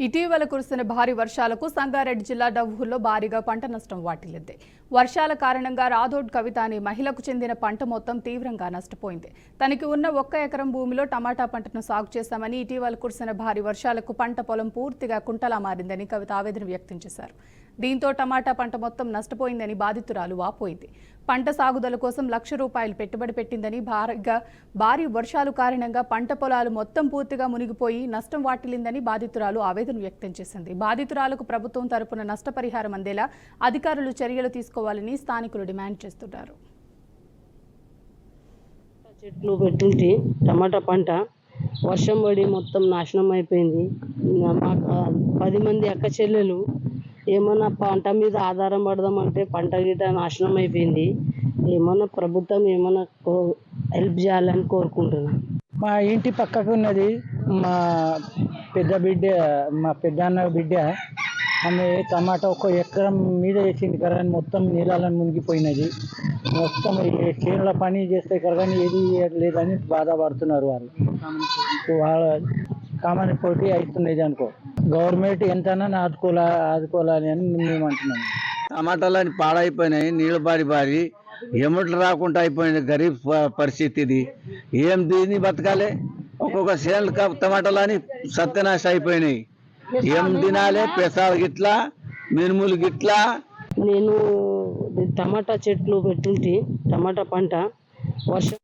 ఇటీవల కురిసిన భారీ వర్షాలకు సంగారెడ్డి జిల్లా డవ్వూరులో భారీగా పంట నష్టం వాటిల్లింది. వర్షాల కారణంగా రాథోడ్ కవిత అనే మహిళకు చెందిన పంట మొత్తం తీవ్రంగా నష్టపోయింది. తనకి ఉన్న 1 ఎకరం భూమిలో టమాటా పంటను సాగు చేశామని, ఇటీవల కురిసిన భారీ వర్షాలకు పంట పొలం పూర్తిగా కుంటలా మారిందని కవిత ఆవేదన వ్యక్తం చేశారు. దీంతో టమాటా పంట మొత్తం నష్టపోయిందని బాధితురాలు వాపోయింది. పంట సాగుదల కోసం ₹1,00,000 పెట్టుబడి పెట్టిందని, భారీ వర్షాల కారణంగా పంట పొలాలు మొత్తం పూర్తిగా మునిగిపోయి నష్టం వాటిల్లిందని బాధితురాలు ఆవేదన వ్యక్తం చేసింది. బాధితురాలకు ప్రభుత్వం తరపున నష్టపరిహారం అందేలా అధికారులు చర్యలు తీసుకోవాలని స్థానికులు డిమాండ్ చేస్తున్నారు. చెట్లు పెట్టుంటే టమాటా పంట వర్షం పడి మొత్తం నాశనం అయిపోయింది. మాకు 10 మంది అక్క చెల్లెలు ఏమన్నా పంట మీద ఆధారం పడదామంటే పంట గిట నాశనం అయిపోయింది. ఏమన్నా ప్రభుత్వం ఏమన్నా హెల్ప్ చేయాలని కోరుకుంటున్నాం. మా ఇంటి పక్కకు ఉన్నది మా పెద్దన్న బిడ్డ. ఆమె టమాటా 1 ఎకరం మీద వేసింది కదా, మొత్తం నీళ్ళని మునిగిపోయినది. మొత్తం చేనుల పని చేస్తే కదా ఏది లేదని బాధపడుతున్నారు వాళ్ళు. వాళ్ళ కామన్ పోటీ అవుతున్నది అనుకో. గవర్నమెంట్ ఎంతైనా ఆదుకోవాలని అని మేము అంటున్నాము. టమాటాలని పాడైపోయినాయి, నీళ్ళు బారి ఎముట్లు రాకుండా అయిపోయింది. గరీబ్ పరిస్థితి ఇది. ఏం దీన్ని బతకాలి? ఒక్కొక్క సేన్లు టమాటాలని సత్యనాశ అయిపోయినాయి. ఏం తినాలి? పెసాలు గిట్లా, మినుములు గిట్లా. నేను టమాటా చెట్లు పెట్టుంటే టమాటా పంట వర్షం